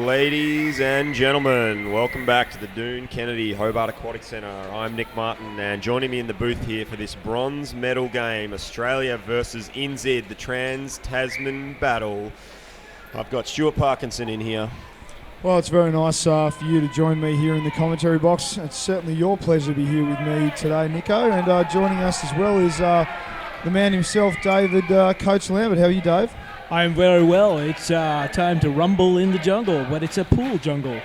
Ladies and gentlemen, welcome back to the Doon Kennedy Hobart Aquatic Centre. I'm Nick Martin, and joining me in the booth here for this bronze medal game, Australia versus NZ, the Trans-Tasman Battle, I've got Stuart Parkinson in here. Well, it's very nice for you to join me here in the commentary box. It's certainly your pleasure to be here with me today, Nico. And joining us as well is the man himself, David, Coach Lambert. How are you, Dave? I'm very well. It's time to rumble in the jungle, but it's a pool jungle.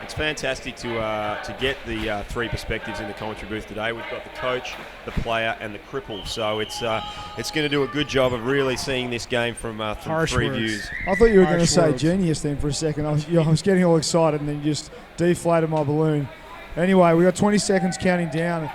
It's fantastic to get the three perspectives in the commentary booth today. We've got the coach, the player, and the cripple. So it's going to do a good job of really seeing this game from three views. I thought you were going to say genius then for a second. I was getting all excited and then you just deflated my balloon. Anyway, we got 20 seconds counting down.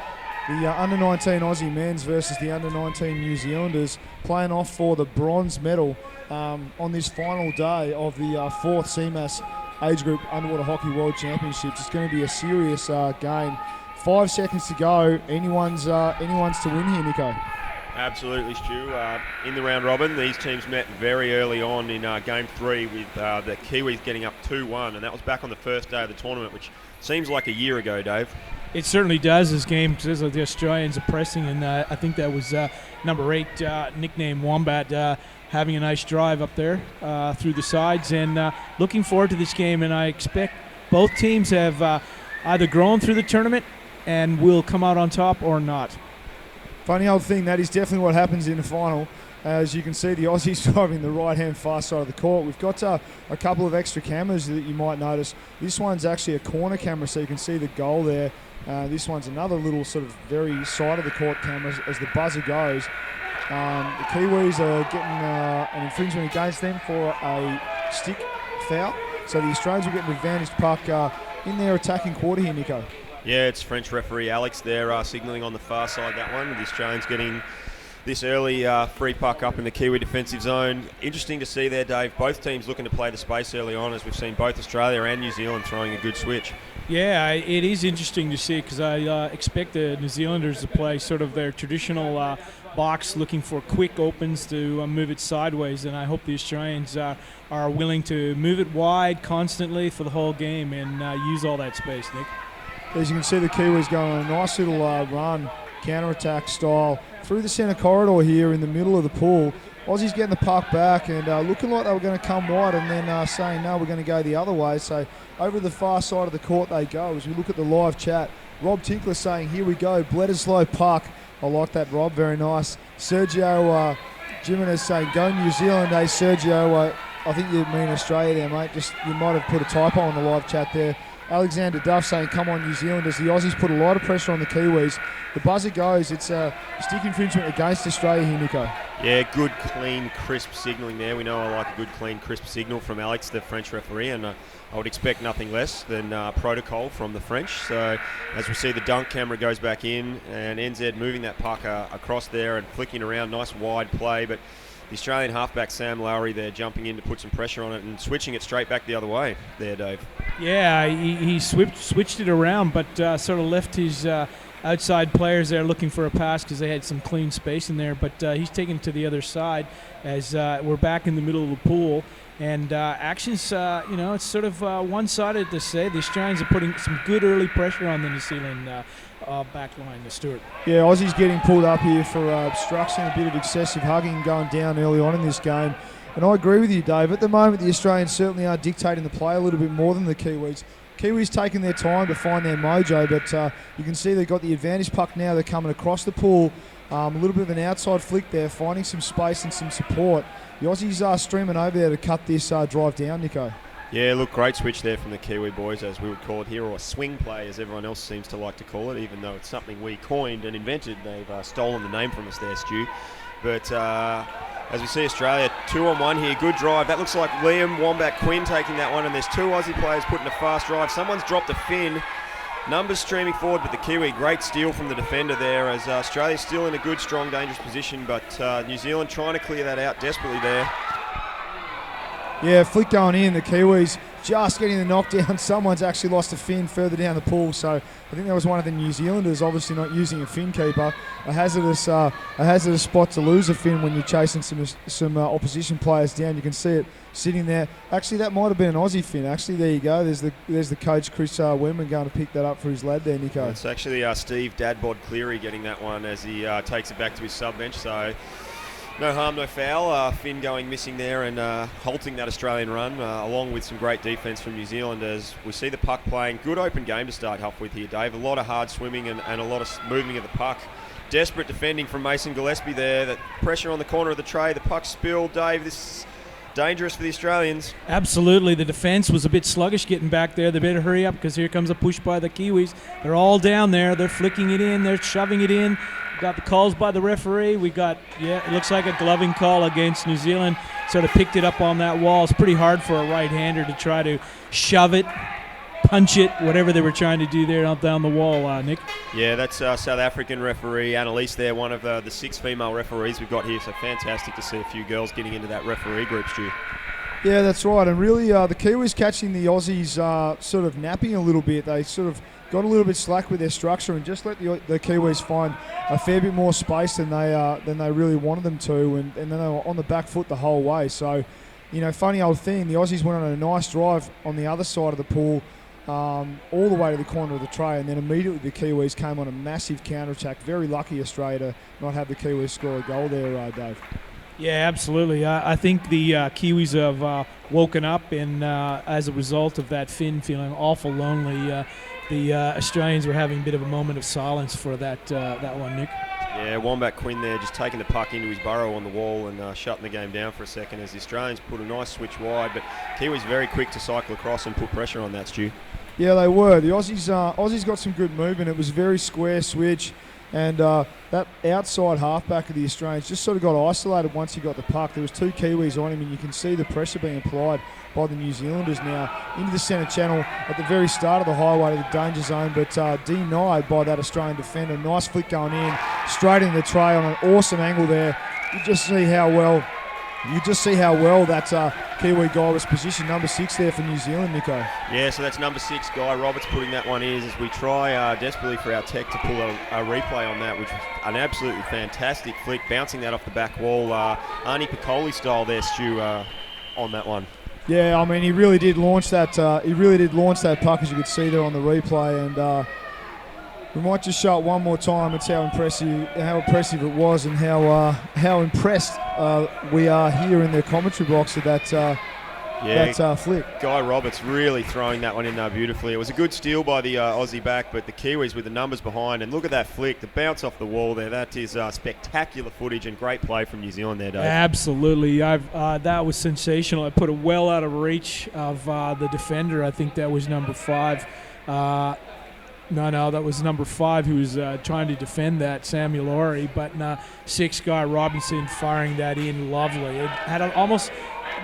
The under-19 Aussie men's versus the under-19 New Zealanders playing off for the bronze medal on this final day of the fourth CMAS Age Group Underwater Hockey World Championships. It's going to be a serious game. 5 seconds to go. Anyone's to win here, Nico. Absolutely, Stu. In the round robin, these teams met very early on in Game 3 with the Kiwis getting up 2-1, and that was back on the first day of the tournament, which seems like a year ago, Dave. It certainly does. This game says the Australians are pressing, and I think that was number 8, nicknamed Wombat, having a nice drive up there through the sides, and looking forward to this game. And I expect both teams have either grown through the tournament and will come out on top or not. Funny old thing, that is definitely what happens in the final. As you can see, the Aussies driving the right-hand far side of the court. We've got a couple of extra cameras that you might notice. This one's actually a corner camera, so you can see the goal there. This one's another little sort of very side of the court camera as the buzzer goes. The Kiwis are getting an infringement against them for a stick foul. So the Australians will get an advantage puck in their attacking quarter here, Nico. Yeah, it's French referee Alex there signalling on the far side that one. The Australians getting this early free puck up in the Kiwi defensive zone. Interesting to see there, Dave. Both teams looking to play the space early on, as we've seen both Australia and New Zealand throwing a good switch. Yeah, it is interesting to see because I expect the New Zealanders to play sort of their traditional box, looking for quick opens to move it sideways, and I hope the Australians are willing to move it wide constantly for the whole game and use all that space, Nick. As you can see, the Kiwis going on a nice little run, counter-attack style, through the centre corridor here in the middle of the pool. Aussies getting the puck back and looking like they were going to come wide and then saying, no, we're going to go the other way. So over the far side of the court they go. As we look at the live chat, Rob Tinkler saying, here we go, Bledisloe puck. I like that, Rob, very nice. Sergio Jimenez saying, go New Zealand, Sergio. I think you mean Australia there, mate. Just you might have put a typo on the live chat there. Alexander Duff saying, come on, New Zealand, as the Aussies put a lot of pressure on the Kiwis. The buzzer goes. It's a stick infringement against Australia here, Nico. Yeah, good, clean, crisp signalling there. We know I like a good, clean, crisp signal from Alex, the French referee, and I would expect nothing less than protocol from the French. So as we see, the dunk camera goes back in, and NZ moving that puck across there and flicking around. Nice wide play, but the Australian halfback Sam Lowry there jumping in to put some pressure on it and switching it straight back the other way there, Dave. Yeah, he switched it around, but sort of left his outside players there looking for a pass because they had some clean space in there. But he's taken to the other side as we're back in the middle of the pool. And action's, it's sort of one-sided to say. The Australians are putting some good early pressure on the New Zealand back line, the Stuart. Yeah, Aussies getting pulled up here for obstruction, a bit of excessive hugging going down early on in this game. And I agree with you, Dave. At the moment, the Australians certainly are dictating the play a little bit more than the Kiwis. Kiwis taking their time to find their mojo, but you can see they've got the advantage puck now. They're coming across the pool. A little bit of an outside flick there, finding some space and some support. The Aussies are streaming over there to cut this drive down, Nico. Yeah, look, great switch there from the Kiwi boys, as we would call it here, or a swing play, as everyone else seems to like to call it, even though it's something we coined and invented. They've stolen the name from us there, Stu. But as we see Australia, 2-on-1 here, good drive. That looks like Liam Wombat Quinn taking that one, and there's two Aussie players putting a fast drive. Someone's dropped a fin. Numbers streaming forward, but the Kiwi, great steal from the defender there, as Australia's still in a good, strong, dangerous position, but New Zealand trying to clear that out desperately there. Yeah, flick going in. The Kiwis just getting the knockdown. Someone's actually lost a fin further down the pool, so I think that was one of the New Zealanders obviously not using a fin keeper. A hazardous spot to lose a fin when you're chasing some opposition players down. You can see it sitting there. Actually, that might have been an Aussie fin. Actually, there you go. There's the coach, Chris Wimman, going to pick that up for his lad there, Nico. It's actually Steve Dadbod Cleary getting that one as he takes it back to his sub-bench, so no harm, no foul. Finn going missing there and halting that Australian run, along with some great defence from New Zealand, as we see the puck playing. Good open game to start off with here, Dave. A lot of hard swimming and a lot of moving of the puck. Desperate defending from Mason Gillespie there. That pressure on the corner of the tray. The puck spilled, Dave. This is dangerous for the Australians. Absolutely. The defence was a bit sluggish getting back there. They better hurry up because here comes a push by the Kiwis. They're all down there. They're flicking it in. They're shoving it in. Got the calls by the referee. We got, it looks like a gloving call against New Zealand. Sort of picked it up on that wall. It's pretty hard for a right-hander to try to shove it, punch it, whatever they were trying to do there down the wall, Nick. Yeah, that's South African referee Annalise there, one of the 6 female referees we've got here. So fantastic to see a few girls getting into that referee group, Stu. Yeah, that's right. And really, the Kiwis catching the Aussies sort of napping a little bit. They sort of got a little bit slack with their structure and just let the Kiwis find a fair bit more space than they really wanted them to, and then they were on the back foot the whole way. So, funny old thing, the Aussies went on a nice drive on the other side of the pool, all the way to the corner of the tray, and then immediately the Kiwis came on a massive counter-attack. Very lucky Australia to not have the Kiwis score a goal there, Dave. Yeah, absolutely. I think the Kiwis have woken up, and as a result of that Finn feeling awful lonely, the Australians were having a bit of a moment of silence for that one, Nick. Yeah, Wombat Quinn there just taking the puck into his burrow on the wall and shutting the game down for a second as the Australians put a nice switch wide, but Kiwis very quick to cycle across and put pressure on that, Stu. Yeah, they were. The Aussies got some good movement. It was a very square switch. And that outside halfback of the Australians just sort of got isolated once he got the puck. There was 2 Kiwis on him, and you can see the pressure being applied by the New Zealanders now into the centre channel at the very start of the highway to the danger zone, but denied by that Australian defender. Nice flick going in, straight in the tray on an awesome angle there. You just see how well that Kiwi guy was positioned, number 6 there for New Zealand, Nico. Yeah, so that's number 6, Guy Roberts, putting that one in as we try desperately for our tech to pull a replay on that, which was an absolutely fantastic flick, bouncing that off the back wall. Arnie Piccoli style there, Stu, on that one. Yeah, I mean, he really did launch that puck, as you could see there on the replay, and we might just show it one more time. It's how impressive it was, and how impressed we are here in the commentary box of that flick. Guy Roberts really throwing that one in there beautifully. It was a good steal by the Aussie back, but the Kiwis with the numbers behind, and look at that flick, the bounce off the wall there. That is spectacular footage and great play from New Zealand there, Dave. Absolutely. That was sensational. I put it well out of reach of the defender. I think that was number 5. No, that was number 5 who was trying to defend that, Samuel Ori. But 6 Guy Robinson firing that in lovely. It had an almost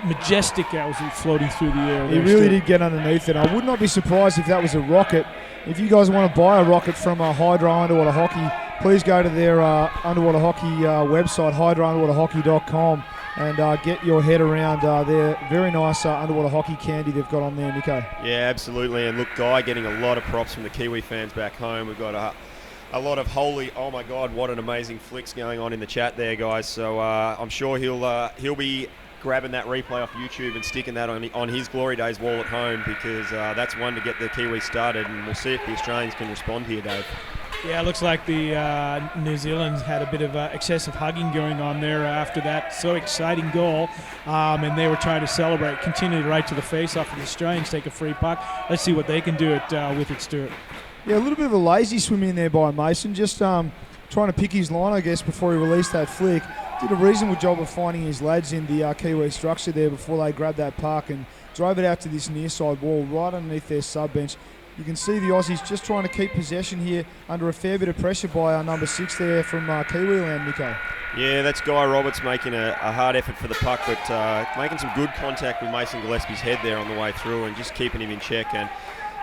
majestic as it was floating through the air. He really did get underneath it. I would not be surprised if that was a rocket. If you guys want to buy a rocket from Hydro Underwater Hockey, please go to their underwater hockey website, hydrounderwaterhockey.com, and get your head around their very nice underwater hockey candy they've got on there, Nico. Yeah, absolutely. And look, Guy getting a lot of props from the Kiwi fans back home. We've got a lot of oh my God, what an amazing flicks going on in the chat there, guys. So I'm sure he'll be grabbing that replay off YouTube and sticking that on his Glory Days wall at home, because that's one to get the Kiwis started, and we'll see if the Australians can respond here, Dave. Yeah, it looks like the New Zealand had a bit of excessive hugging going on there after that so exciting goal, and they were trying to celebrate, continued right to the face-off, and the Australians take a free puck. Let's see what they can do with it, Stuart. Yeah, a little bit of a lazy swim in there by Mason, just trying to pick his line, I guess, before he released that flick. Did a reasonable job of finding his lads in the Kiwi structure there before they grabbed that puck and drove it out to this near side wall right underneath their sub-bench. You can see the Aussies just trying to keep possession here under a fair bit of pressure by our number 6 there from Kiwiland, Nico. Yeah, that's Guy Roberts making a hard effort for the puck, but making some good contact with Mason Gillespie's head there on the way through and just keeping him in check. And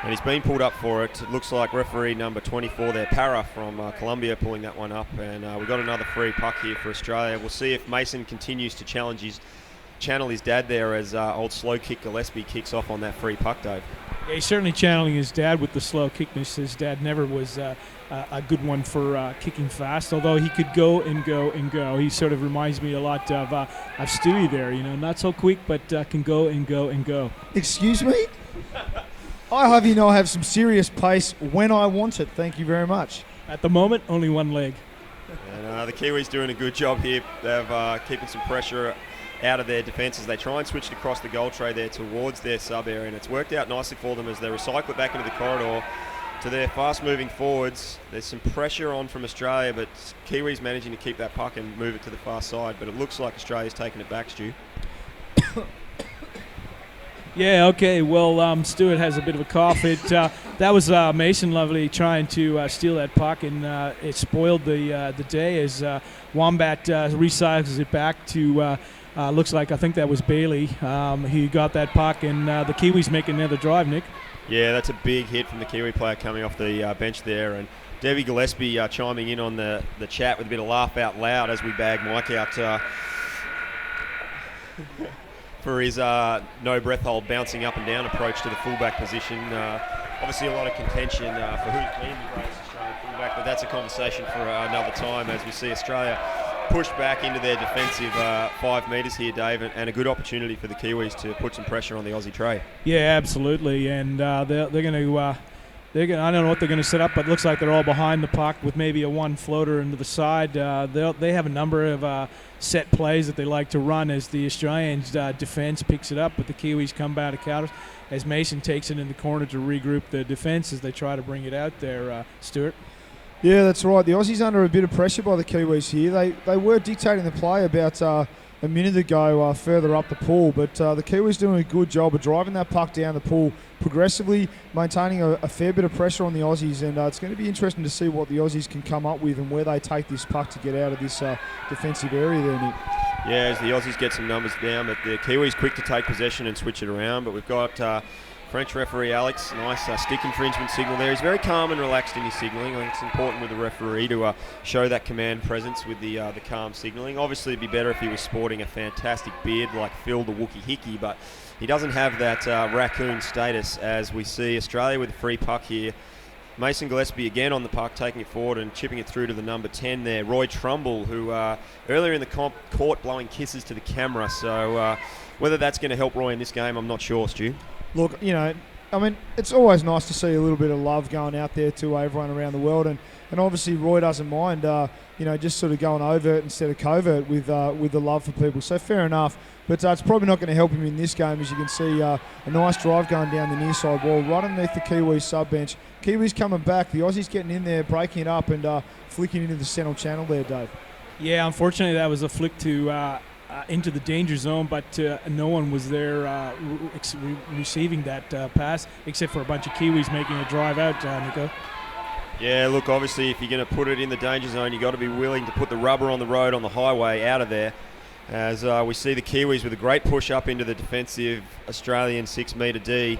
And he's been pulled up for it. It looks like referee number 24 there, Para from Colombia, pulling that one up. And we've got another free puck here for Australia. We'll see if Mason continues to channel his dad there as old slow kick Gillespie kicks off on that free puck, Dave. Yeah, he's certainly channeling his dad with the slow kickness. His dad never was a good one for kicking fast, although he could go and go and go. He sort of reminds me a lot of Stewie there, not so quick, but can go and go and go. Excuse me? I have I have some serious pace when I want it. Thank you very much. At the moment, only one leg. And the Kiwis doing a good job here. They've keeping some pressure out of their defence as they try and switch it across the goal tray there towards their sub area, and it's worked out nicely for them as they recycle it back into the corridor to their fast-moving forwards. There's some pressure on from Australia, but Kiwis managing to keep that puck and move it to the far side, but it looks like Australia's taking it back, Stu. Yeah, okay. Well, Stuart has a bit of a cough. That was Mason Lovely trying to steal that puck, and it spoiled the day as Wombat recycles it back to, looks like, I think that was Bailey. He got that puck, and the Kiwis make another drive, Nick. Yeah, that's a big hit from the Kiwi player coming off the bench there, and Debbie Gillespie chiming in on the chat with a bit of laugh out loud as we bag Mike out for his no breath hold bouncing up and down approach to the fullback position. Obviously a lot of contention for who's been the greatest Australian fullback, but that's a conversation for another time as we see Australia push back into their defensive 5 metres here, Dave, and a good opportunity for the Kiwis to put some pressure on the Aussie tray. Yeah, absolutely, and they're going to I don't know what they're going to set up, but it looks like they're all behind the puck with maybe a one floater into the side. They have a number of set plays that they like to run as the Australians' defence picks it up, but the Kiwis come back to counter as Mason takes it in the corner to regroup the defence as they try to bring it out there, Stuart. Yeah, that's right. The Aussies under a bit of pressure by the Kiwis here. They were dictating the play about a minute ago further up the pool, but the Kiwis doing a good job of driving that puck down the pool progressively, maintaining a fair bit of pressure on the Aussies, and it's going to be interesting to see what the Aussies can come up with and where they take this puck to get out of this defensive area there, Nick. Yeah, as the Aussies get some numbers down, but the Kiwis quick to take possession and switch it around, but we've got French referee Alex, nice stick infringement signal there. He's very calm and relaxed in his signalling. I think it's important with the referee to show that command presence with the calm signalling. Obviously, it'd be better if he was sporting a fantastic beard like Phil the Wookie Hickey, but he doesn't have that raccoon status as we see Australia with a free puck here. Mason Gillespie again on the puck, taking it forward and chipping it through to the number 10 there, Roy Trumbull, who earlier in the comp caught blowing kisses to the camera. So whether that's going to help Roy in this game, I'm not sure, Stu. Look, it's always nice to see a little bit of love going out there to everyone around the world, and obviously Roy doesn't mind, just sort of going overt instead of covert with the love for people. So fair enough, but it's probably not going to help him in this game. As you can see, a nice drive going down the near side wall, right underneath the Kiwis sub bench. Kiwis coming back, the Aussies getting in there, breaking it up and flicking into the central channel there, Dave. Yeah, unfortunately that was a flick to into the danger zone, but no one was there receiving that pass except for a bunch of Kiwis making a drive out, Nico. Yeah, look, obviously if you're going to put it in the danger zone, you've got to be willing to put the rubber on the road on the highway out of there. As we see the Kiwis with a great push up into the defensive Australian 6 metre D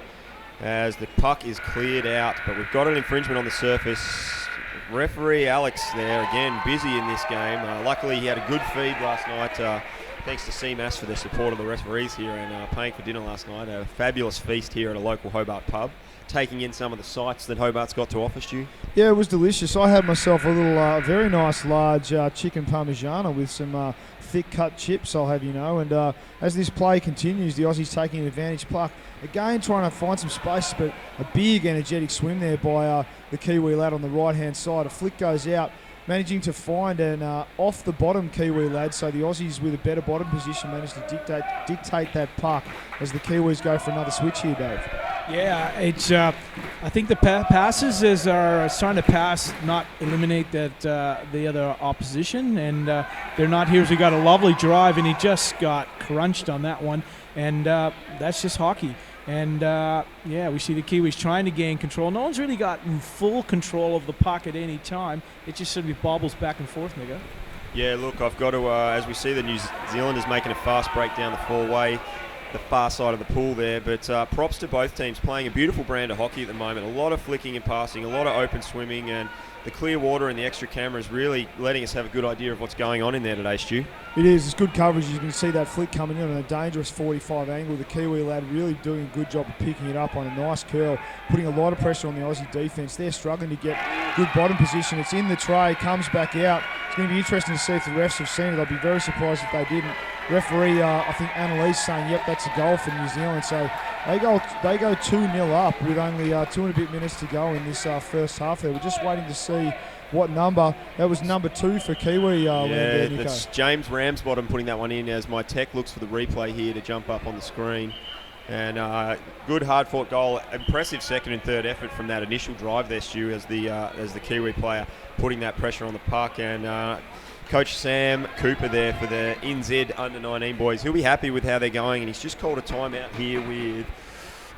as the puck is cleared out, but we've got an infringement on the surface. Referee Alex there, again, busy in this game. Luckily he had a good feed last night. Thanks to CMAS for their support of the referees here and paying for dinner last night. A fabulous feast here at a local Hobart pub, taking in some of the sights that Hobart's got to offer, Stu. Yeah, it was delicious. I had myself a little, very nice large chicken parmigiana with some thick cut chips, I'll have you know. And as this play continues, the Aussies taking an advantage puck. Again, trying to find some space, but a big energetic swim there by the Kiwi lad on the right-hand side. A flick goes out, managing to find an off the bottom Kiwi lad, so the Aussies with a better bottom position managed to dictate that puck as the Kiwis go for another switch here, Dave. Yeah, it's. I think the passes are starting to pass, not eliminate that the other opposition, and they're not here. So he got a lovely drive, and he just got crunched on that one, and that's just hockey. And we see the Kiwis trying to gain control. No one's really gotten full control of the puck at any time. It just sort of bobbles back and forth, Nico. Yeah, look, I've got to, as we see the New Zealanders making a fast break down the four-way, the far side of the pool there. But props to both teams playing a beautiful brand of hockey at the moment. A lot of flicking and passing, a lot of open swimming, and the clear water and the extra cameras really letting us have a good idea of what's going on in there today, Stu. It is. It's good coverage. You can see that flick coming in on a dangerous 45 angle. The Kiwi lad really doing a good job of picking it up on a nice curl, putting a lot of pressure on the Aussie defence. They're struggling to get good bottom position. It's in the tray, comes back out. It's going to be interesting to see if the refs have seen it. I'd be very surprised if they didn't. Referee, I think Annalise saying, yep, that's a goal for New Zealand. So they go 2-0 up with only 2 and a bit minutes to go in this first half there. We're just waiting to see what number. That was number 2 for Kiwi. Yeah, that's James Ramsbottom putting that one in as my tech looks for the replay here to jump up on the screen. And good hard-fought goal. Impressive second and third effort from that initial drive there, Stu, as the Kiwi player putting that pressure on the puck. And Coach Sam Cooper there for the NZ under-19 boys. He'll be happy with how they're going, and he's just called a timeout here with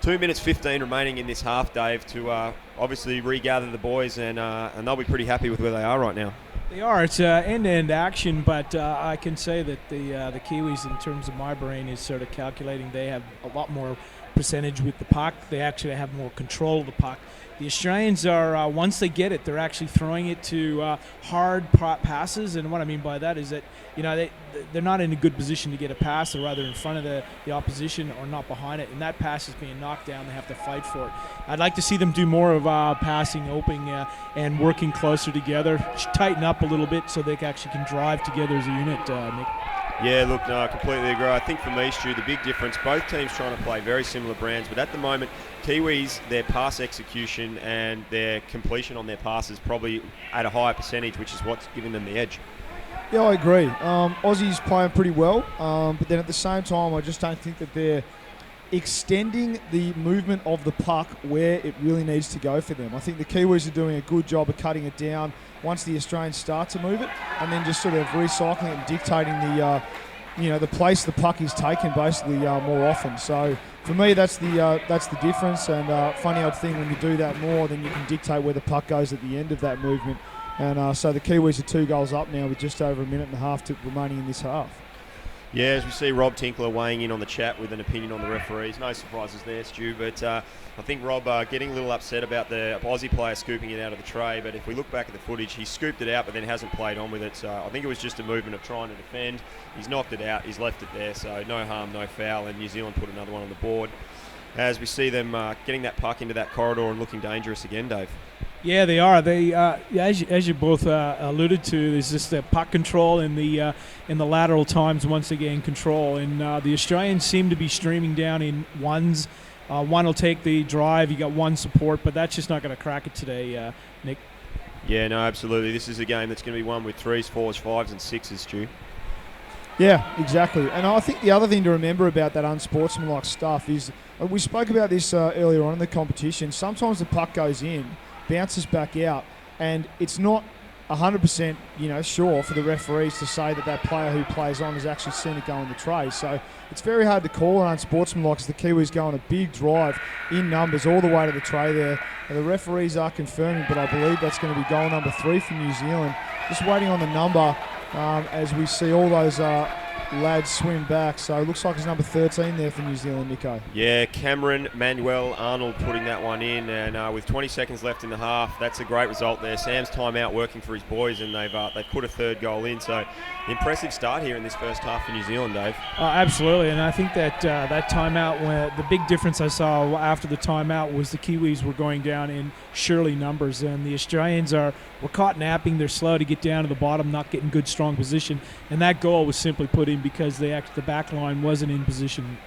2 minutes 15 remaining in this half, Dave, to obviously regather the boys, and they'll be pretty happy with where they are right now. They are. It's end-to-end action, but I can say that the Kiwis, in terms of my brain, is sort of calculating they have a lot more percentage with the puck. They actually have more control of the puck. The Australians are, once they get it, they're actually throwing it to hard passes, and what I mean by that is that, you know, they're not in a good position to get a pass. They're either in front of the opposition or not behind it, and that pass is being knocked down. They have to fight for it. I'd like to see them do more of passing, opening, and working closer together, tighten up a little bit so they actually can drive together as a unit, Nick. Yeah, look, no, I completely agree. I think for me, Stu, the big difference, both teams trying to play very similar brands, but at the moment, Kiwis, their pass execution and their completion on their passes probably at a higher percentage, which is what's giving them the edge. Yeah, I agree. Aussies playing pretty well, but then at the same time, I just don't think that they're extending the movement of the puck where it really needs to go for them. I think the Kiwis are doing a good job of cutting it down once the Australians start to move it, and then just sort of recycling it and dictating the place the puck is taken basically more often. So for me, that's the difference. And funny old thing, when you do that more, then you can dictate where the puck goes at the end of that movement. And so the Kiwis are 2 goals up now with just over a minute and a half remaining in this half. Yeah, as we see Rob Tinkler weighing in on the chat with an opinion on the referees. No surprises there, Stu, but I think Rob getting a little upset about the Aussie player scooping it out of the tray, but if we look back at the footage, he scooped it out but then hasn't played on with it, so I think it was just a movement of trying to defend. He's knocked it out, he's left it there, so no harm, no foul, and New Zealand put another one on the board. As we see them getting that puck into that corridor and looking dangerous again, Dave. Yeah, they are. They, as you both alluded to, there's just the puck control in the lateral times once they gain control, and the Australians seem to be streaming down in ones. One will take the drive. You got one support, but that's just not going to crack it today, Nick. Yeah, no, absolutely. This is a game that's going to be won with 3s, 4s, 5s, and 6s, Stu. Yeah, exactly. And I think the other thing to remember about that unsportsmanlike stuff is we spoke about this earlier on in the competition. Sometimes the puck goes in, bounces back out, and it's not 100% sure for the referees to say that player who plays on has actually seen it go in the tray. So it's very hard to call an unsportsmanlike as the Kiwis go on a big drive in numbers all the way to the tray there. And the referees are confirming, but I believe that's going to be goal number 3 for New Zealand. Just waiting on the number as we see all those lads swim back. So it looks like it's number 13 there for New Zealand, Nico. Yeah, Cameron Manuel Arnold putting that one in, and with 20 seconds left in the half, that's a great result there. Sam's timeout working for his boys, and they've put a third goal in. So impressive start here in this first half for New Zealand, Dave. Absolutely, and I think that that timeout, the big difference I saw after the timeout was the Kiwis were going down in surely numbers, and the Australians were caught napping. They're slow to get down to the bottom, not getting good, strong position, and that goal was simply put in because the back line wasn't in position.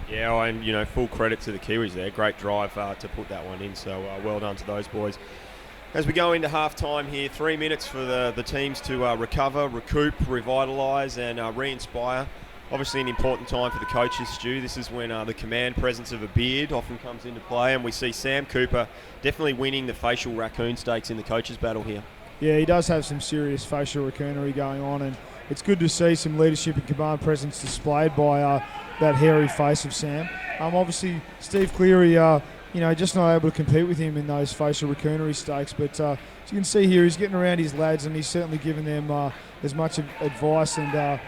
Yeah, and full credit to the Kiwis there. Great drive to put that one in, so well done to those boys. As we go into half-time here, 3 minutes for the teams to recover, recoup, revitalise and re-inspire. Obviously an important time for the coaches, Stu. This is when the command presence of a beard often comes into play, and we see Sam Cooper definitely winning the facial raccoon stakes in the coaches' battle here. Yeah, he does have some serious facial raccoonery going on, and it's good to see some leadership and command presence displayed by that hairy face of Sam. Obviously, Steve Cleary, just not able to compete with him in those facial raccoonery stakes. But as you can see here, he's getting around his lads, and he's certainly given them as much advice and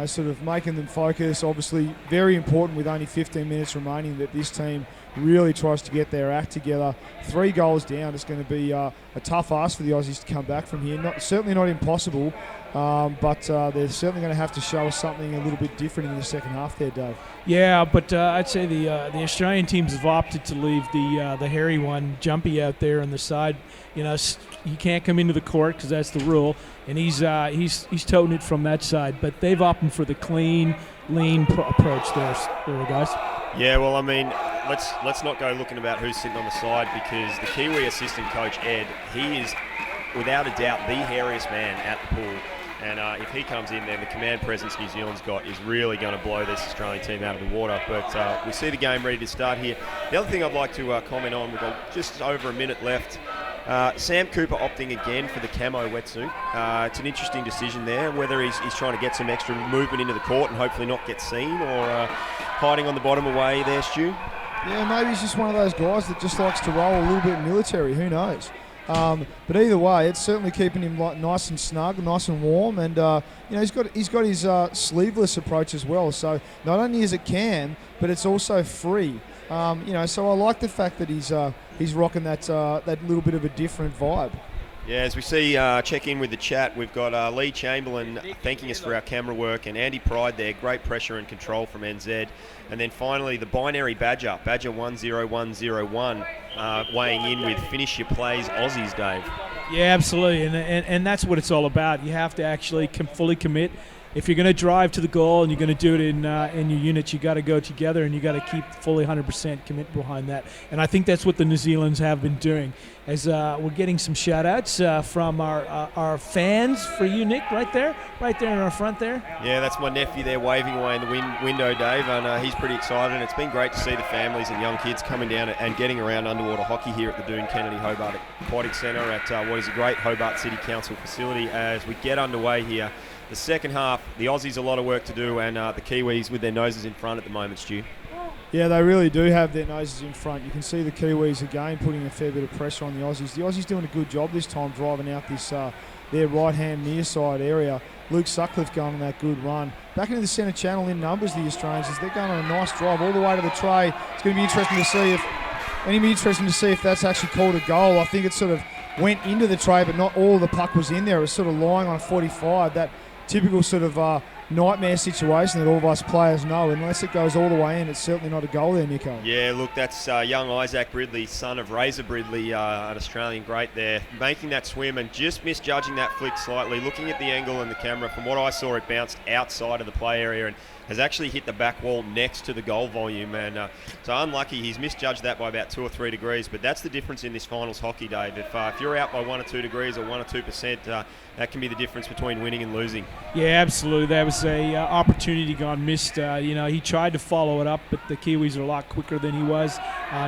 sort of making them focus. Obviously, very important with only 15 minutes remaining that this team really tries to get their act together. 3 goals down, it's going to be a tough ask for the Aussies to come back from here. Certainly not impossible, but they're certainly going to have to show us something a little bit different in the second half there, Dave. Yeah, but I'd say the Australian teams have opted to leave the hairy one, Jumpy, out there on the side. He can't come into the court because that's the rule, and he's toting it from that side. But they've opted for the clean, lean approach there, guys. Yeah, well, I mean, let's not go looking about who's sitting on the side, because the Kiwi assistant coach, Ed, he is without a doubt the hairiest man at the pool. And if he comes in, then the command presence New Zealand's got is really going to blow this Australian team out of the water. But we see the game ready to start here. The other thing I'd like to comment on, we've got just over a minute left. Sam Cooper opting again for the camo wetsuit. It's an interesting decision there, whether he's trying to get some extra movement into the court and hopefully not get seen, or hiding on the bottom away there, Stu. Yeah, maybe he's just one of those guys that just likes to roll a little bit military. Who knows? But either way, it's certainly keeping him nice and snug, nice and warm, and he's got his sleeveless approach as well. So not only is it cam, but it's also free. So I like the fact that he's rocking that little bit of a different vibe. Yeah, as we see, check in with the chat, we've got Lee Chamberlain thanking us for our camera work, and Andy Pride there, great pressure and control from NZ. And then finally, the binary Badger 10101, weighing in with finish your plays Aussies, Dave. Yeah, absolutely, and that's what it's all about. You have to actually fully commit. If you're going to drive to the goal and you're going to do it in your units, you got to go together and you got to keep fully 100% commit behind that. And I think that's what the New Zealanders have been doing. As we're getting some shout-outs from our fans for you, Nick, right there in our front there. Yeah, that's my nephew there waving away in the window, Dave, and he's pretty excited. And it's been great to see the families and young kids coming down and getting around underwater hockey here at the Doon Kennedy Hobart Aquatic Centre at what is a great Hobart City Council facility as we get underway here. The second half, the Aussies a lot of work to do, and the Kiwis with their noses in front at the moment, Stu. Yeah, they really do have their noses in front. You can see the Kiwis again putting a fair bit of pressure on the Aussies. The Aussies doing a good job this time driving out this their right-hand near side area. Luke Sutcliffe going on that good run. Back into the centre channel in numbers, the Australians, as they're going on a nice drive all the way to the tray. It's going to be interesting to see if that's actually called a goal. I think it sort of went into the tray, but not all of the puck was in there. It was sort of lying on 45. That typical sort of nightmare situation that all of us players know. Unless it goes all the way in, it's certainly not a goal there, Nico. Yeah, look, that's young Isaac Bridley, son of Razor Bridley, an Australian great there, making that swim and just misjudging that flick slightly. Looking at the angle and the camera, from what I saw, it bounced outside of the play area and has actually hit the back wall next to the goal volume, and so unlucky. He's misjudged that by about 2 or 3 degrees, but that's the difference in this finals hockey, Dave. If you're out by 1 or 2 degrees or 1 or 2%, that can be the difference between winning and losing. Yeah, absolutely. That was a opportunity gone missed. He tried to follow it up, but the Kiwis are a lot quicker than he was.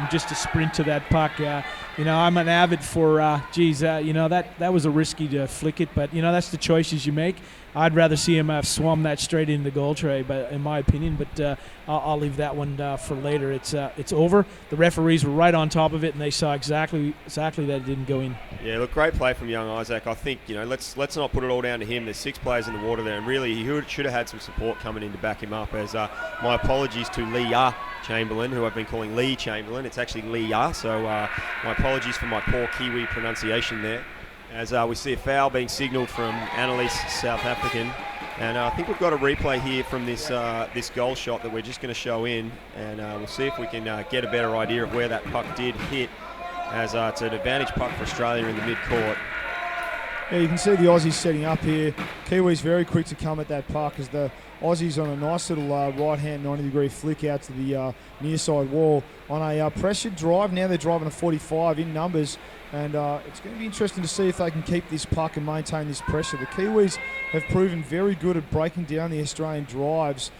Just to sprint to that puck. I'm an avid for, that was a risky to flick it, but, that's the choices you make. I'd rather see him have swum that straight into the goal tray, but in my opinion. But I'll leave that one for later. It's over. The referees were right on top of it, and they saw exactly that it didn't go in. Yeah, look, great play from young Isaac. I think let's not put it all down to him. There's 6 players in the water there, and really he should have had some support coming in to back him up. As my apologies to Leah Chamberlain, who I've been calling Lee Chamberlain. It's actually Leah, so my apologies for my poor Kiwi pronunciation there. As we see a foul being signalled from Annalise, South African. And I think we've got a replay here from this goal shot that we're just going to show in. And we'll see if we can get a better idea of where that puck did hit. As it's an advantage puck for Australia in the mid-court. Yeah, you can see the Aussies setting up here. Kiwis very quick to come at that puck as the Aussies on a nice little right-hand 90-degree flick out to the near side wall on a pressured drive. Now they're driving a 45 in numbers, and it's going to be interesting to see if they can keep this puck and maintain this pressure. The Kiwis have proven very good at breaking down the Australian drives,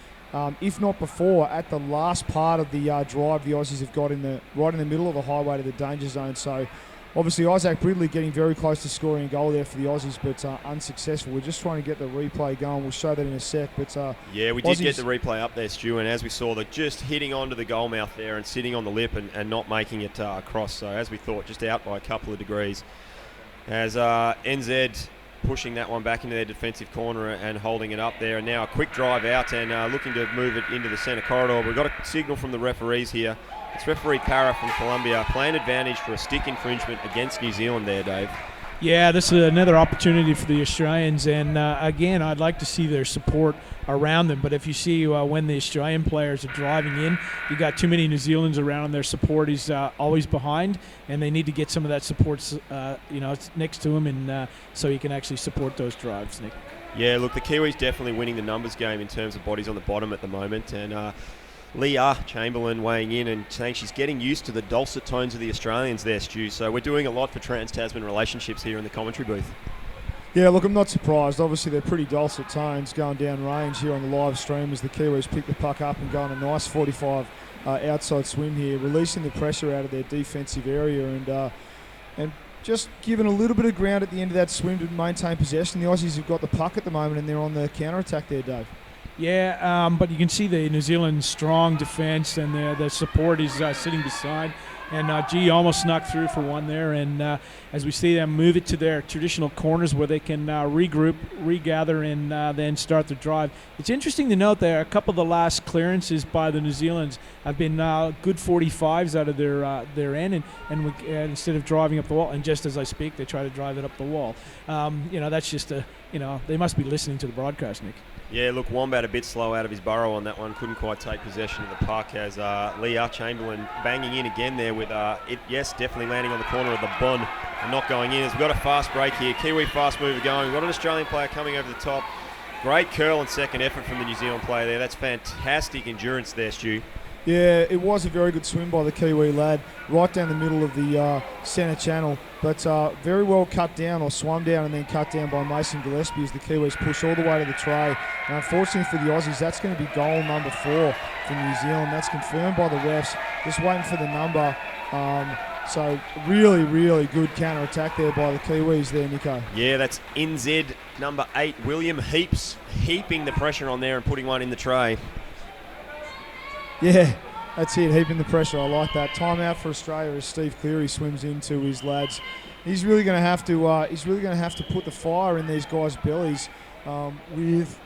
if not before, at the last part of the drive the Aussies have got right in the middle of the highway to the danger zone. So obviously Isaac Bridley getting very close to scoring a goal there for the Aussies, but unsuccessful. We're just trying to get the replay going. We'll show that in a sec. But yeah, we did get the replay up there, Stu, and as we saw, they're just hitting onto the goal mouth there and sitting on the lip and not making it across. So as we thought, just out by a couple of degrees. As NZ pushing that one back into their defensive corner and holding it up there. And now a quick drive out and looking to move it into the centre corridor. We've got a signal from the referees here. It's referee Parra from Colombia. Plan advantage for a stick infringement against New Zealand there, Dave. Yeah, this is another opportunity for the Australians, and again, I'd like to see their support around them. But if you see when the Australian players are driving in, you got too many New Zealanders around. Their support is always behind, and they need to get some of that support, next to them, and so you can actually support those drives, Nick. Yeah, look, the Kiwis definitely winning the numbers game in terms of bodies on the bottom at the moment, and Leah Chamberlain weighing in and saying she's getting used to the dulcet tones of the Australians there, Stu. So we're doing a lot for Trans-Tasman relationships here in the commentary booth. Yeah, look, I'm not surprised. Obviously, they're pretty dulcet tones going down range here on the live stream as the Kiwis pick the puck up and go on a nice 45 outside swim here, releasing the pressure out of their defensive area and just giving a little bit of ground at the end of that swim to maintain possession. The Aussies have got the puck at the moment and they're on the counter-attack there, Dave. Yeah, but you can see the New Zealand strong defence and the support is sitting beside. And G almost snuck through for one there. And as we see them move it to their traditional corners where they can regroup, regather, and then start the drive. It's interesting to note there a couple of the last clearances by the New Zealanders have been good 45s out of their end, and instead of driving up the wall. And just as I speak, they try to drive it up the wall. That's just they must be listening to the broadcast, Nick. Yeah, look, Wombat a bit slow out of his burrow on that one. Couldn't quite take possession of the puck as Leah Chamberlain banging in again there with definitely landing on the corner of the bun and not going in. As we've got a fast break here. Kiwi fast mover going. We've got an Australian player coming over the top. Great curl and second effort from the New Zealand player there. That's fantastic endurance there, Stu. Yeah, it was a very good swim by the Kiwi lad, right down the middle of the centre channel, but very well cut down or swum down and then cut down by Mason Gillespie as the Kiwis push all the way to the tray. And unfortunately for the Aussies, that's going to be goal number 4 for New Zealand. That's confirmed by the refs. Just waiting for the number. So really, really good counter-attack there by the Kiwis there, Nico. Yeah, that's NZ number 8, William Heaps, heaping the pressure on there and putting one in the tray. Yeah, that's it, heaping the pressure. I like that. Timeout for Australia as Steve Cleary swims into his lads. He's really going to have to put the fire in these guys' bellies with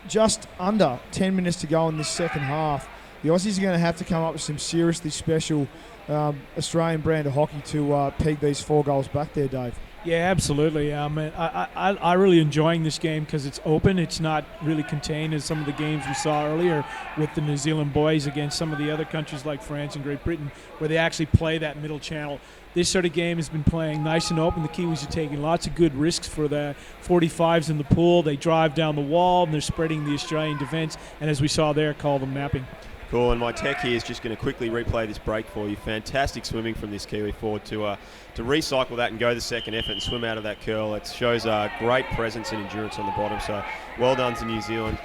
just under 10 minutes to go in this second half. The Aussies are going to have to come up with some seriously special Australian brand of hockey to peg these 4 goals back there, Dave. Yeah, absolutely. I really enjoying this game because it's open. It's not really contained as some of the games we saw earlier with the New Zealand boys against some of the other countries like France and Great Britain, where they actually play that middle channel. This sort of game has been playing nice and open. The Kiwis are taking lots of good risks for the 45s in the pool. They drive down the wall and they're spreading the Australian defence. And as we saw there, call them mapping. Cool, and my tech here is just going to quickly replay this break for you. Fantastic swimming from this Kiwi forward to recycle that and go the second effort and swim out of that curl. It shows great presence and endurance on the bottom, so well done to New Zealand.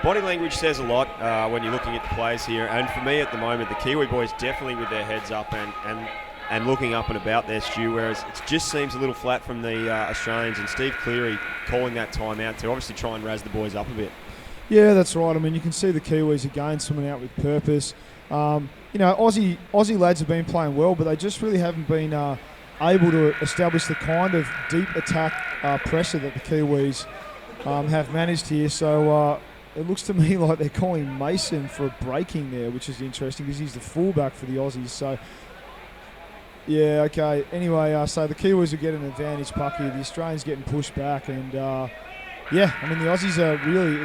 Body language says a lot when you're looking at the players here, and for me at the moment, the Kiwi boys definitely with their heads up and looking up and about their Stu, whereas it just seems a little flat from the Australians, and Steve Cleary calling that time out to obviously try and razz the boys up a bit. Yeah, that's right. I mean, you can see the Kiwis again swimming out with purpose. Aussie lads have been playing well, but they just really haven't been able to establish the kind of deep attack pressure that the Kiwis have managed here. So it looks to me like they're calling Mason for a breaking there, which is interesting because he's the fullback for the Aussies. So, yeah, okay. Anyway, so the Kiwis are getting an advantage puck here. The Australians getting pushed back and... yeah, I mean the Aussies are really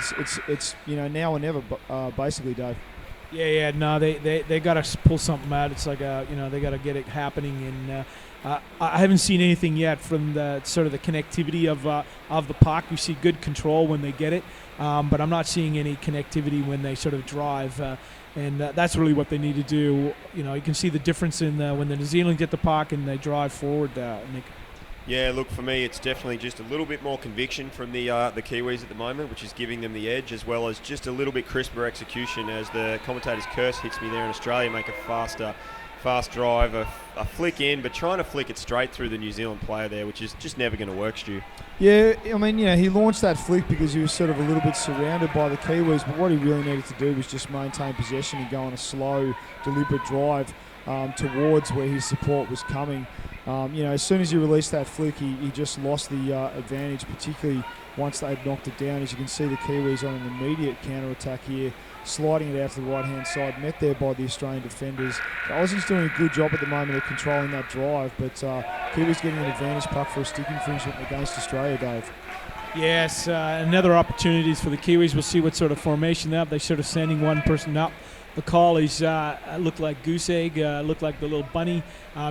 it's now or never basically, Dave. Yeah, no, they got to pull something out. It's like they got to get it happening, and I haven't seen anything yet from the sort of the connectivity of the puck. We see good control when they get it, but I'm not seeing any connectivity when they sort of drive, and that's really what they need to do. You can see the difference in when the New Zealand get the puck and they drive forward, Nick. Yeah, look, for me, it's definitely just a little bit more conviction from the Kiwis at the moment, which is giving them the edge, as well as just a little bit crisper execution as the commentator's curse hits me there in Australia, make a fast drive, a flick in, but trying to flick it straight through the New Zealand player there, which is just never going to work, Stu. Yeah, I mean, he launched that flick because he was sort of a little bit surrounded by the Kiwis, but what he really needed to do was just maintain possession and go on a slow, deliberate drive. towards where his support was coming. As soon as he released that flick, he just lost the advantage, particularly once they had knocked it down. As you can see, the Kiwis on an immediate counter-attack here, sliding it out to the right-hand side, met there by the Australian defenders. The Aussies doing a good job at the moment of controlling that drive, but Kiwis getting an advantage puck for a stick infringement against Australia, Dave. Yes, another opportunities for the Kiwis. We'll see what sort of formation they have. They're sort of sending one person up. The collies look like goose egg, look like the little bunny.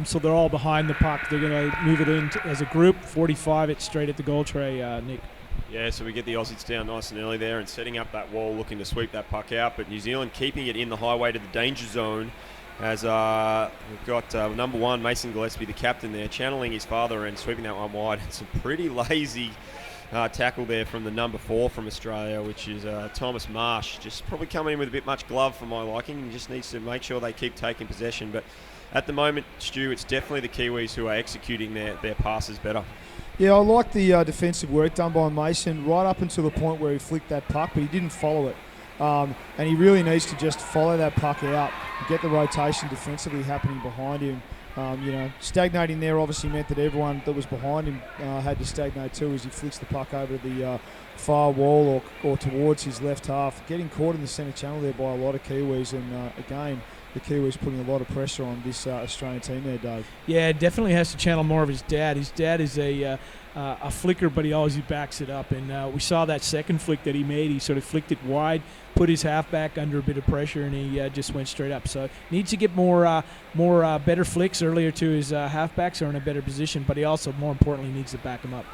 So they're all behind the puck. They're going to move it in as a group. 45 it straight at the goal tray, Nick. Yeah, so we get the Aussies down nice and early there and setting up that wall, looking to sweep that puck out. But New Zealand keeping it in the highway to the danger zone. As we've got number 1, Mason Gillespie, the captain there, channeling his father and sweeping that one wide. It's a pretty lazy tackle there from the number 4 from Australia, which is Thomas Marsh. Just probably coming in with a bit much glove for my liking. He just needs to make sure they keep taking possession. But at the moment, Stu, it's definitely the Kiwis who are executing their passes better. Yeah, I like the defensive work done by Mason right up until the point where he flicked that puck, but he didn't follow it. And he really needs to just follow that puck out and get the rotation defensively happening behind him. Stagnating there obviously meant that everyone that was behind him had to stagnate too as he flicks the puck over to the far wall or towards his left half. Getting caught in the centre channel there by a lot of Kiwis, and again, the Kiwis putting a lot of pressure on this Australian team there, Dave. Yeah, definitely has to channel more of his dad. His dad is a flicker, but he always backs it up. And we saw that second flick that he made. He sort of flicked it wide, put his halfback under a bit of pressure, and he just went straight up. So needs to get more better flicks earlier to his halfbacks are in a better position, but he also, more importantly, needs to back him up.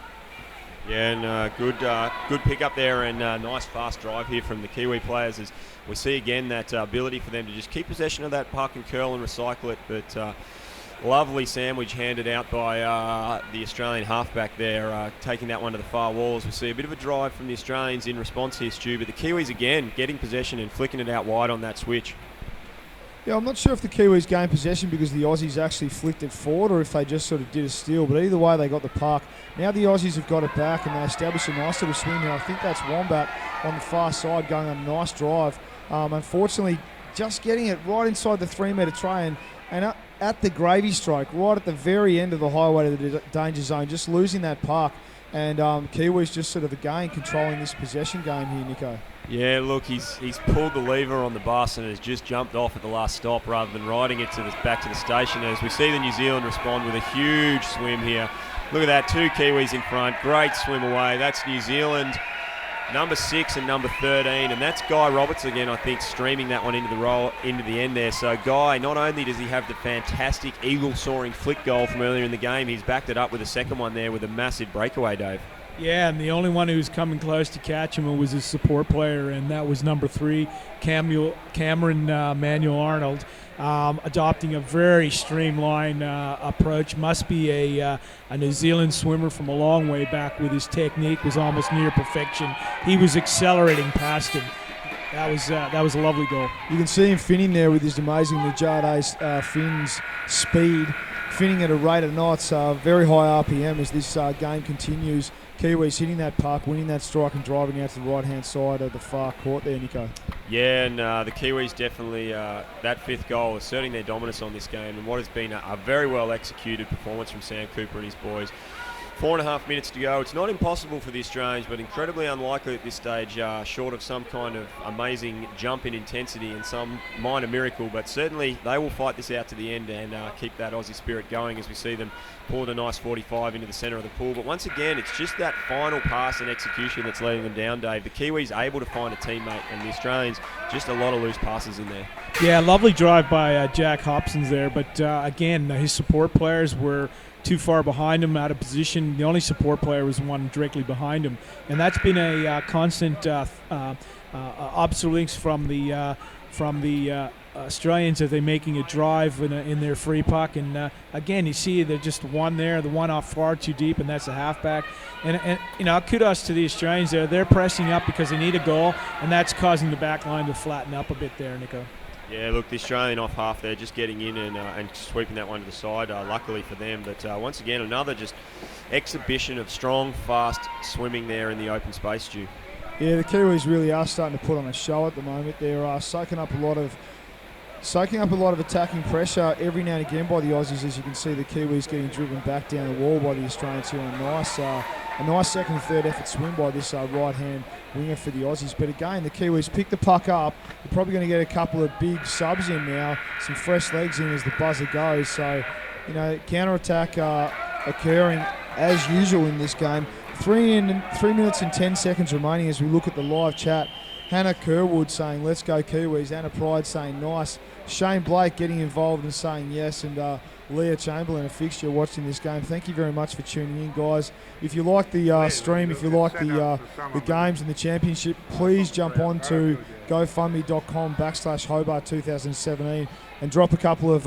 Yeah, and good pick up there, and nice fast drive here from the Kiwi players as we see again that ability for them to just keep possession of that puck and curl and recycle it. But lovely sandwich handed out by the Australian halfback there, taking that one to the far wall. As we see a bit of a drive from the Australians in response here, Stu, but the Kiwis again getting possession and flicking it out wide on that switch. Yeah, I'm not sure if the Kiwis gained possession because the Aussies actually flicked it forward or if they just sort of did a steal, but either way they got the puck. Now the Aussies have got it back and they established a nice little swing here. I think that's Wombat on the far side going on a nice drive. Unfortunately, just getting it right inside the 3-metre tray and at the gravy stroke, right at the very end of the highway to the danger zone, just losing that puck. And Kiwis just sort of again controlling this possession game here, Nico. Yeah, look, he's pulled the lever on the bus and has just jumped off at the last stop rather than riding it back to the station. As we see the New Zealand respond with a huge swim here. Look at that, 2 Kiwis in front. Great swim away. That's New Zealand, number 6 and number 13. And that's Guy Roberts again, I think, streaming that one into the end there. So Guy, not only does he have the fantastic eagle-soaring flick goal from earlier in the game, he's backed it up with a second one there with a massive breakaway, Dave. Yeah, and the only one who was coming close to catch him was his support player, and that was number 3, Cameron Manuel Arnold, adopting a very streamlined approach. Must be a New Zealand swimmer from a long way back with his technique was almost near perfection. He was accelerating past him. That was a lovely goal. You can see him finning there with his amazing Najada's fins speed, finning at a rate of knots, very high RPM as this game continues. Kiwis hitting that puck, winning that strike and driving out to the right-hand side of the far court there, Nico. Yeah, and the Kiwis definitely, that 5th goal, asserting their dominance on this game and what has been a very well-executed performance from Sam Cooper and his boys. 4.5 minutes to go. It's not impossible for the Australians, but incredibly unlikely at this stage, short of some kind of amazing jump in intensity and some minor miracle. But certainly they will fight this out to the end and keep that Aussie spirit going as we see them pull a nice 45 into the centre of the pool. But once again, it's just that final pass and execution that's letting them down, Dave. The Kiwis able to find a teammate, and the Australians just a lot of loose passes in there. Yeah, lovely drive by Jack Hobson's there, but again, his support players were too far behind him, out of position. The only support player was the one directly behind him, and that's been a constant observance from the Australians as they're making a drive in their free puck. And again, you see they're just one there, the one off far too deep, and that's the halfback. And kudos to the Australians there. They're pressing up because they need a goal, and that's causing the back line to flatten up a bit there, Nico. Yeah, look, the Australian off half there, just getting in and sweeping that one to the side, luckily for them. But once again, another just exhibition of strong, fast swimming there in the open space, Stu. Yeah, the Kiwis really are starting to put on a show at the moment. They're soaking up a lot of soaking up a lot of attacking pressure every now and again by the Aussies. As you can see, the Kiwis getting driven back down the wall by the Australians here. A nice second and third effort swim by this right-hand winger for the Aussies. But again, the Kiwis pick the puck up. They're probably going to get a couple of big subs in now, some fresh legs in as the buzzer goes. So, counter-attack occurring as usual in this game. 3 minutes and 10 seconds remaining as we look at the live chat. Hannah Kerwood saying, "Let's go Kiwis." Anna Pride saying, "Nice." Shane Blake getting involved and saying yes. And Leah Chamberlain, a fixture watching this game. Thank you very much for tuning in, guys. If you like the stream, if you like the games and the championship, please jump on to gofundme.com/Hobart 2017 and drop a couple of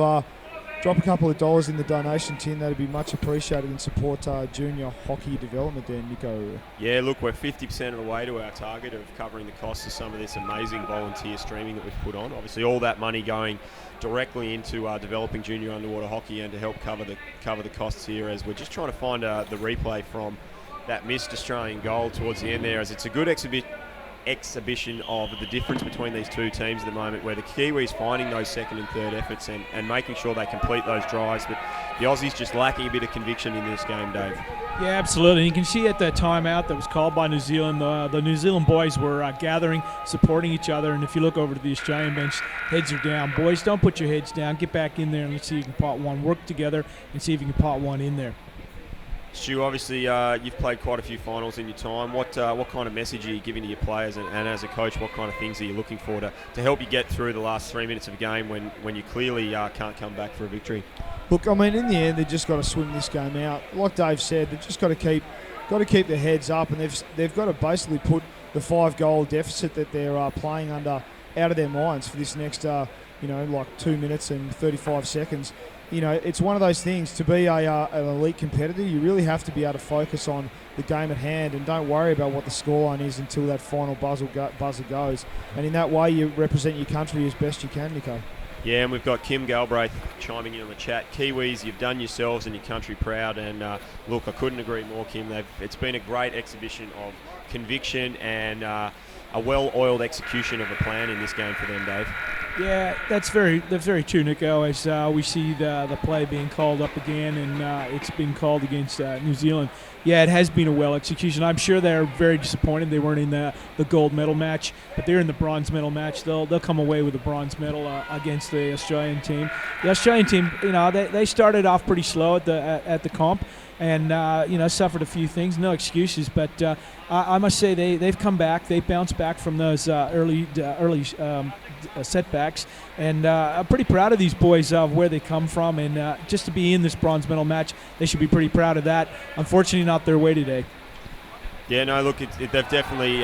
dollars in the donation tin. That'd be much appreciated and support junior hockey development there, Nico. Yeah, look, we're 50% of the way to our target of covering the costs of some of this amazing volunteer streaming that we've put on. Obviously, all that money going directly into developing junior underwater hockey and to help cover the costs here, as we're just trying to find the replay from that missed Australian goal towards the end there, as it's a good exhibition of the difference between these two teams at the moment, where the Kiwis finding those second and third efforts and making sure they complete those drives, but the Aussies just lacking a bit of conviction in this game, Dave. Yeah, absolutely. And you can see at that timeout that was called by New Zealand, the New Zealand boys were gathering, supporting each other. And if you look over to the Australian bench, heads are down. Boys, don't put your heads down. Get back in there and let's see if you can pot one. Work together and see if you can pot one in there. Stu, obviously you've played quite a few finals in your time. What kind of message are you giving to your players, and as a coach, what kind of things are you looking for to help you get through the last 3 minutes of a game when you clearly can't come back for a victory? Look, I mean, in the end, they've just got to swim this game out. Like Dave said, they've just got to keep their heads up, and they've got to basically put the 5-goal deficit that they're playing under out of their minds for this next, 2 minutes and 35 seconds. It's one of those things. To be an elite competitor, you really have to be able to focus on the game at hand and don't worry about what the scoreline is until that final buzzer goes. And in that way, you represent your country as best you can, Nico. Yeah, and we've got Kim Galbraith chiming in on the chat. Kiwis, you've done yourselves and your country proud. And look, I couldn't agree more, Kim. It's been a great exhibition of conviction and a well-oiled execution of a plan in this game for them, Dave. Yeah, that's very true, Nico. As we see the play being called up again, and it's been called against New Zealand. Yeah, it has been a well execution. I'm sure they're very disappointed they weren't in the gold medal match, but they're in the bronze medal match. They'll come away with a bronze medal against the Australian team. The Australian team, they started off pretty slow at the comp, and suffered a few things. No excuses, but I must say they've come back. They bounced back from those early setbacks, and I'm pretty proud of these boys of where they come from, and just to be in this bronze medal match, they should be pretty proud of that. Unfortunately, not their way today. Yeah, no, look, they've definitely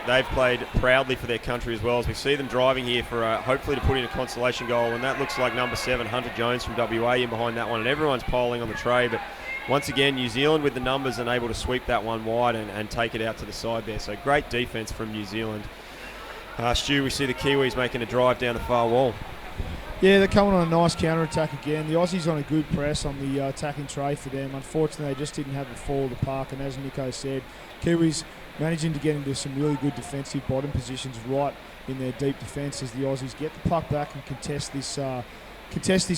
they've played proudly for their country as well, as we see them driving here for hopefully to put in a consolation goal, and that looks like number 7, Hunter Jones from WA, in behind that one, and everyone's piling on the tray, but once again, New Zealand with the numbers and able to sweep that one wide and take it out to the side there. So great defence from New Zealand. Stu, we see the Kiwis making a drive down the far wall. Yeah, they're coming on a nice counter-attack again. The Aussies on a good press on the attacking tray for them. Unfortunately, they just didn't have the fall of the park, and as Nico said, Kiwis managing to get into some really good defensive bottom positions right in their deep defence as the Aussies get the puck back and contest this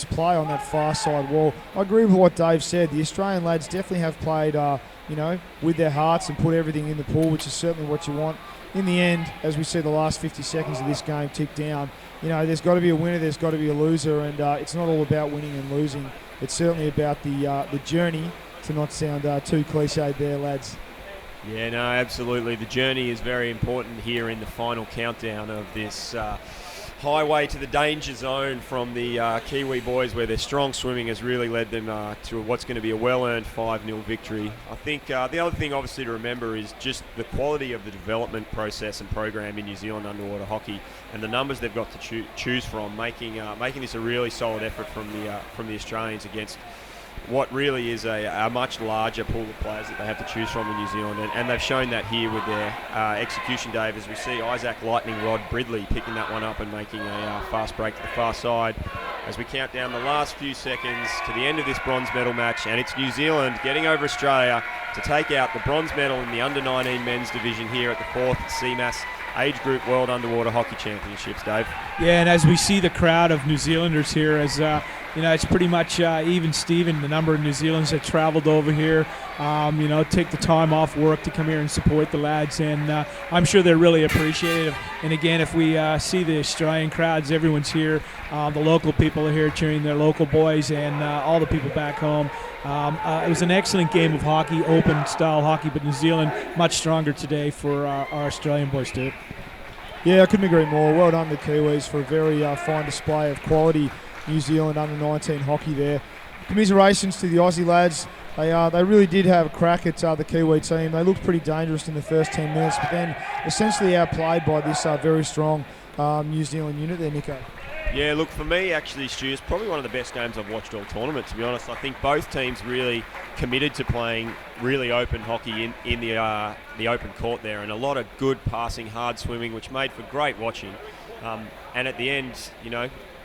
play on that far side wall. I agree with what Dave said. The Australian lads definitely have played, with their hearts and put everything in the pool, which is certainly what you want. In the end, as we see the last 50 seconds of this game tick down, there's got to be a winner, there's got to be a loser, and it's not all about winning and losing. It's certainly about the journey, to not sound too cliched there, lads. Yeah, no, absolutely. The journey is very important here in the final countdown of this highway to the danger zone from the Kiwi boys, where their strong swimming has really led them to what's going to be a well-earned 5-0 victory. I think the other thing obviously to remember is just the quality of the development process and program in New Zealand underwater hockey, and the numbers they've got to choose from, making this a really solid effort from the Australians against what really is a much larger pool of players that they have to choose from in New Zealand, and they've shown that here with their execution, Dave, as we see Isaac Lightning Rod Bridley picking that one up and making a fast break to the far side. as we count down the last few seconds to the end of this bronze medal match, and it's New Zealand getting over Australia to take out the bronze medal in the under-19 men's division here at the 4th CMAS Age Group World Underwater Hockey Championships, Dave. Yeah, and as we see the crowd of New Zealanders here, as it's pretty much even Steven, the number of New Zealanders that traveled over here, take the time off work to come here and support the lads, and I'm sure they're really appreciative. And again, if we see the Australian crowds, everyone's here, the local people are here cheering their local boys, and all the people back home. It was an excellent game of hockey, open style hockey, but New Zealand much stronger today for our Australian boys too. Yeah, I couldn't agree more. Well done to the Kiwis for a very fine display of quality New Zealand under-19 hockey there. Commiserations to the Aussie lads. They really did have a crack at the Kiwi team. They looked pretty dangerous in the first 10 minutes, but then essentially outplayed by this very strong New Zealand unit there, Nico. Yeah, look, for me, actually, Stu, it's probably one of the best games I've watched all tournament, to be honest. I think both teams really committed to playing really open hockey in the open court there, and a lot of good passing, hard swimming, which made for great watching. And at the end,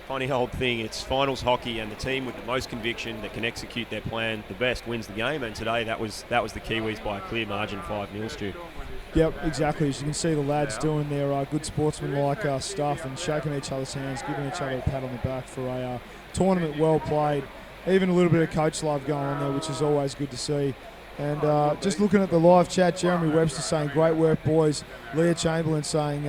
funny old thing, it's finals hockey, and the team with the most conviction that can execute their plan the best wins the game, and today that was the Kiwis by a clear margin, 5-0, Stu. Yep, exactly. As you can see, the lads doing their good sportsman-like stuff and shaking each other's hands, giving each other a pat on the back for a tournament well played. Even a little bit of coach love going on there, which is always good to see. And just looking at the live chat, Jeremy Webster saying, great work, boys. Leah Chamberlain saying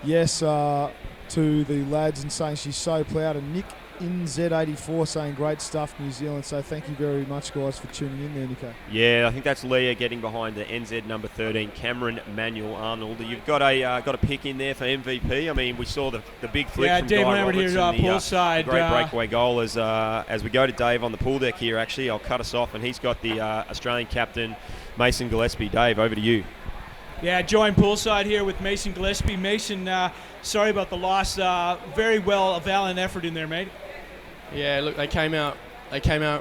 yes to the lads and saying she's so proud. And Nick NZ84 saying great stuff, New Zealand. So thank you very much, guys, for tuning in there, Nico. Yeah, I think that's Leah getting behind the NZ number 13, Cameron Manuel Arnold. You've got a pick in there for MVP. I mean, we saw the big flick from Dave Guy went over Roberts here and the poolside. Great breakaway goal as we go to Dave on the pool deck here. Actually, I'll cut us off, and he's got the Australian captain, Mason Gillespie. Dave, over to you. Yeah, join poolside here with Mason Gillespie. Mason, sorry about the loss. Very well, a valiant effort in there, mate. Yeah, look, they came out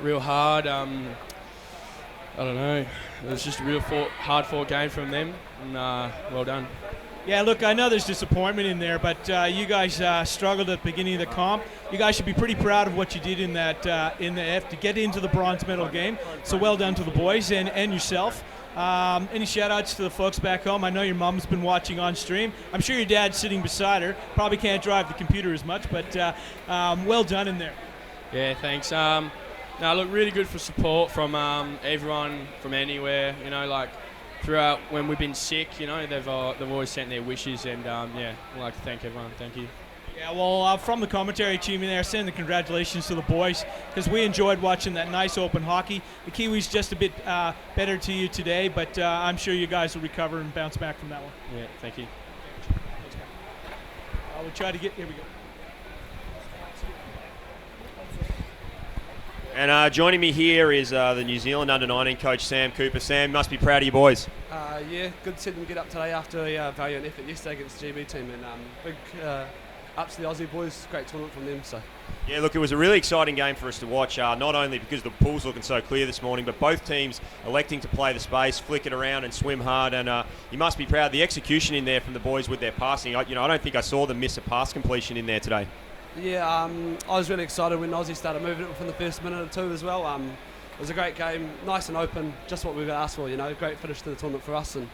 real hard. I don't know. It was just a real hard-fought game from them, and well done. Yeah, look, I know there's disappointment in there, but you guys struggled at the beginning of the comp. You guys should be pretty proud of what you did in that in the F to get into the bronze medal game. So well done to the boys and yourself. Any shout-outs to the folks back home? I know your mom's been watching on stream. I'm sure your dad's sitting beside her. Probably can't drive the computer as much, but well done in there. Yeah, thanks. Look, really good for support from everyone from anywhere. Throughout when we've been sick, they've always sent their wishes, and I'd like to thank everyone. Thank you. Yeah, well, from the commentary team in there, send the congratulations to the boys, because we enjoyed watching that nice open hockey. The Kiwis just a bit better to you today, but I'm sure you guys will recover and bounce back from that one. Yeah, thank you. We'll try to get. Here we go. And joining me here is the New Zealand under-19 coach, Sam Cooper. Sam, must be proud of you boys. Yeah, good to see them get up today after a valiant effort yesterday against the GB team, and big up to the Aussie boys. Great tournament from them. So. Yeah, look, it was a really exciting game for us to watch, not only because the pool's looking so clear this morning, but both teams electing to play the space, flick it around and swim hard, and you must be proud of the execution in there from the boys with their passing. I don't think I saw them miss a pass completion in there today. Yeah, I was really excited when Aussie started moving it within the first minute or two as well. It was a great game, nice and open, just what we've asked for, great finish to the tournament for us, and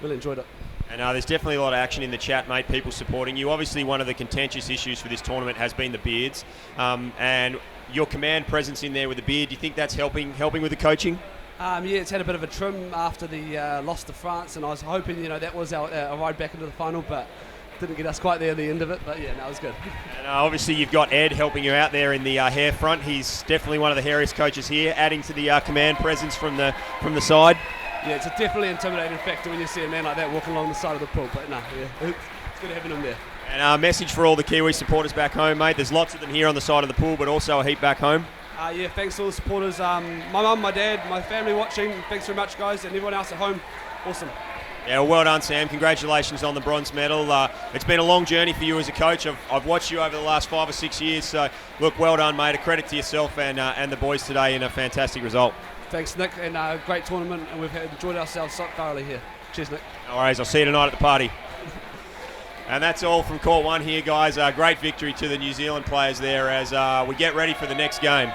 really enjoyed it. And there's definitely a lot of action in the chat, mate, people supporting you. Obviously, one of the contentious issues for this tournament has been the beards, and your command presence in there with the beard, do you think that's helping with the coaching? Yeah, it's had a bit of a trim after the loss to France, and I was hoping, that was our ride back into the final, but didn't get us quite there at the end of it, but yeah, no, it was good. And obviously you've got Ed helping you out there in the hair front. He's definitely one of the hairiest coaches here, adding to the command presence from the side. Yeah, it's a definitely intimidating factor when you see a man like that walking along the side of the pool, but no, yeah, it's good having him there. And a message for all the Kiwi supporters back home, mate. There's lots of them here on the side of the pool, but also a heap back home. Yeah, thanks to all the supporters. My mum, my dad, my family watching. Thanks very much, guys, and everyone else at home. Awesome. Yeah, well done, Sam. Congratulations on the bronze medal. It's been a long journey for you as a coach. I've watched you over the last 5 or 6 years. So, look, well done, mate. A credit to yourself and the boys today in a fantastic result. Thanks, Nick, and a great tournament, and we've enjoyed ourselves so thoroughly here. Cheers, Nick. No worries. I'll see you tonight at the party. And that's all from court one here, guys. Great victory to the New Zealand players there as we get ready for the next game.